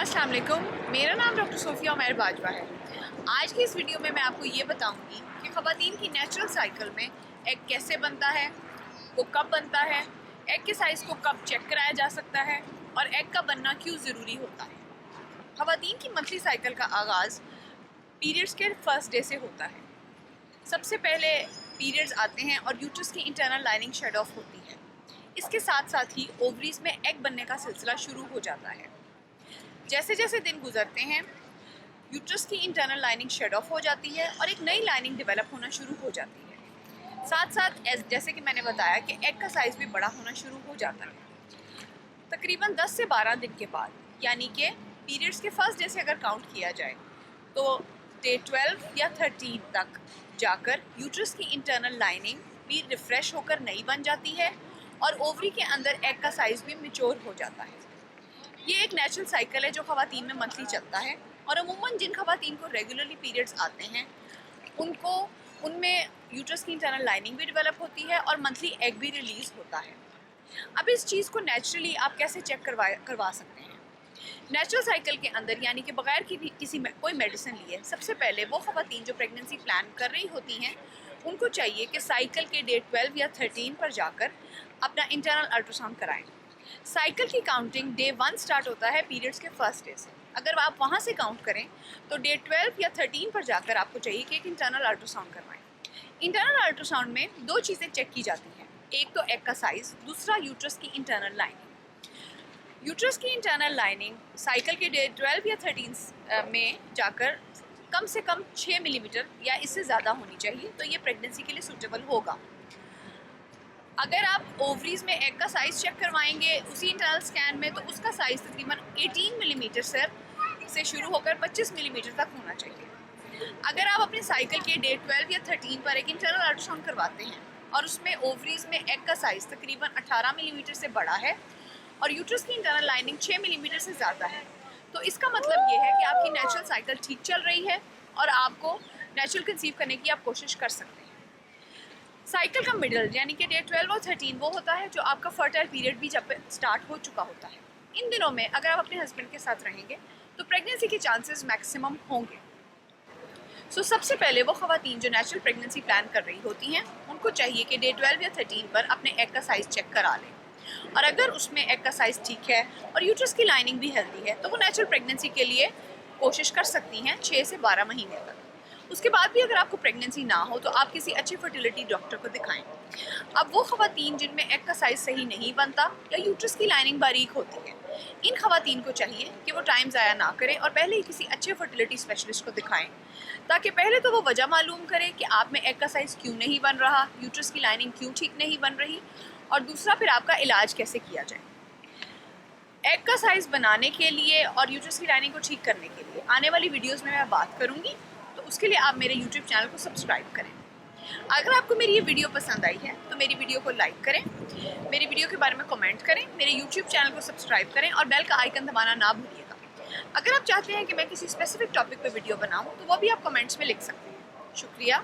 अस्सलाम वालेकुम, मेरा नाम डॉक्टर सोफिया उमैर बाजवा है। आज की इस वीडियो में मैं आपको ये बताऊंगी कि ख़वातीन की नेचुरल साइकिल में एग कैसे बनता है, वो कब बनता है, एग के साइज़ को कब चेक कराया जा सकता है और एग का बनना क्यों ज़रूरी होता है। ख़वातीन की मंथली साइकिल का आगाज़ पीरियड्स के फर्स्ट डे से होता है। सबसे पहले पीरियड्स आते हैं और यूट्रस की इंटरनल लाइनिंग शेड ऑफ होती है। इसके साथ साथ ही ओवरीज में एग बनने का सिलसिला शुरू हो जाता है। जैसे जैसे दिन गुजरते हैं यूट्रस की इंटरनल लाइनिंग शेड ऑफ हो जाती है और एक नई लाइनिंग डेवलप होना शुरू हो जाती है। साथ साथ जैसे कि मैंने बताया कि एग का साइज़ भी बड़ा होना शुरू हो जाता है। तकरीबन 10 से 12 दिन के बाद, यानी कि पीरियड्स के फर्स्ट डे से अगर काउंट किया जाए तो डे 12 या 13 तक जाकर यूट्रस की इंटरनल लाइनिंग भी रिफ़्रेश होकर नई बन जाती है और ओवरी के अंदर एग का साइज़ भी मैच्योर हो जाता है। ये एक नेचुरल साइकिल है जो ख़वातीन में मंथली चलता है और अमूमन जिन ख़वातीन को रेगुलरली पीरियड्स आते हैं उनमें यूट्रस की इंटरनल लाइनिंग भी डेवलप होती है और मंथली एग भी रिलीज़ होता है। अब इस चीज़ को नेचुरली आप कैसे चेक करवा सकते हैं? नेचुरल साइकिल के अंदर, यानी कि बगैर कोई मेडिसिन लिए, सबसे पहले वो ख़वातीन जो प्रेगनेंसी प्लान कर रही होती हैं उनको चाहिए कि साइकिल के डे 12 या 13 पर जाकर अपना इंटरनल अल्ट्रासाउंड कराएं। साइकिल की काउंटिंग डे 1 स्टार्ट होता है पीरियड्स के फर्स्ट डे से। अगर आप वहाँ से काउंट करें तो डे 12 या 13 पर जाकर आपको चाहिए कि एक इंटरनल अल्ट्रासाउंड करवाएं। इंटरनल अल्ट्रासाउंड में दो चीज़ें चेक की जाती हैं, एक तो एग का साइज़, दूसरा यूट्रस की इंटरनल लाइनिंग। यूट्रस की इंटरनल लाइनिंग साइकिल के डे 12 या 13 में जाकर कम से कम 6 मिलीमीटर या इससे ज़्यादा होनी चाहिए, तो ये प्रेगनेंसी के लिए सूटेबल होगा। अगर आप ओवरीज में एग का साइज़ चेक करवाएंगे उसी इंटरनल स्कैन में, तो उसका साइज़ तकरीबन 18 मिलीमीटर से शुरू होकर 25 मिलीमीटर तक होना चाहिए। अगर आप अपने साइकिल के डे 12 या 13 पर एक इंटरनल अल्ट्रासाउंड करवाते हैं और उसमें ओवरीज में एग का साइज़ तकरीबन 18 मिलीमीटर से बड़ा है और यूट्रस की इंटरनल लाइनिंग 6 मिलीमीटर से ज़्यादा है, तो इसका मतलब ये है कि आपकी नेचुरल साइकिल ठीक चल रही है और आपको नेचुरल कंसीव करने की आप कोशिश कर सकते हैं। साइकिल का मिडल, यानी कि डे 12 और 13 वो होता है जो आपका फर्टाइल पीरियड भी जब स्टार्ट हो चुका होता है। इन दिनों में अगर आप अपने हस्बैंड के साथ रहेंगे तो प्रेगनेंसी के चांसेस मैक्सिमम होंगे। सबसे पहले वो ख़वातीन जो नेचुरल प्रेगनेंसी प्लान कर रही होती हैं उनको चाहिए कि डे 12 या 13 पर अपने एग का साइज़ चेक करा लें, और अगर उसमें एग का साइज़ ठीक है और यूट्रस की लाइनिंग भी हेल्दी है तो वो नेचुरल प्रेगनेंसी के लिए कोशिश कर सकती हैं 6 से 12 महीने तक। उसके बाद भी अगर आपको प्रेगनेंसी ना हो तो आप किसी अच्छे फर्टिलिटी डॉक्टर को दिखाएं। अब वो ख़वातीन जिनमें एग का साइज़ सही नहीं बनता या यूट्रस की लाइनिंग बारीक होती है, इन ख़वातीन को चाहिए कि वो टाइम ज़ाया ना करें और पहले ही किसी अच्छे फर्टिलिटी स्पेशलिस्ट को दिखाएं, ताकि पहले तो वो वजह मालूम करें कि आप में एग का साइज़ क्यों नहीं बन रहा, यूट्रस की लाइनिंग क्यों ठीक नहीं बन रही, और दूसरा फिर आपका इलाज कैसे किया जाए। एग का साइज़ बनाने के लिए और यूट्रस की लाइनिंग को ठीक करने के लिए आने वाली वीडियोज़ में मैं बात करूँगी, तो उसके लिए आप मेरे YouTube चैनल को सब्सक्राइब करें। अगर आपको मेरी ये वीडियो पसंद आई है तो मेरी वीडियो को लाइक करें, मेरी वीडियो के बारे में कमेंट करें, मेरे YouTube चैनल को सब्सक्राइब करें और बेल का आइकन दबाना ना भूलिएगा। अगर आप चाहते हैं कि मैं किसी स्पेसिफिक टॉपिक पर वीडियो बनाऊँ तो वो भी आप कमेंट्स में लिख सकते हैं। शुक्रिया।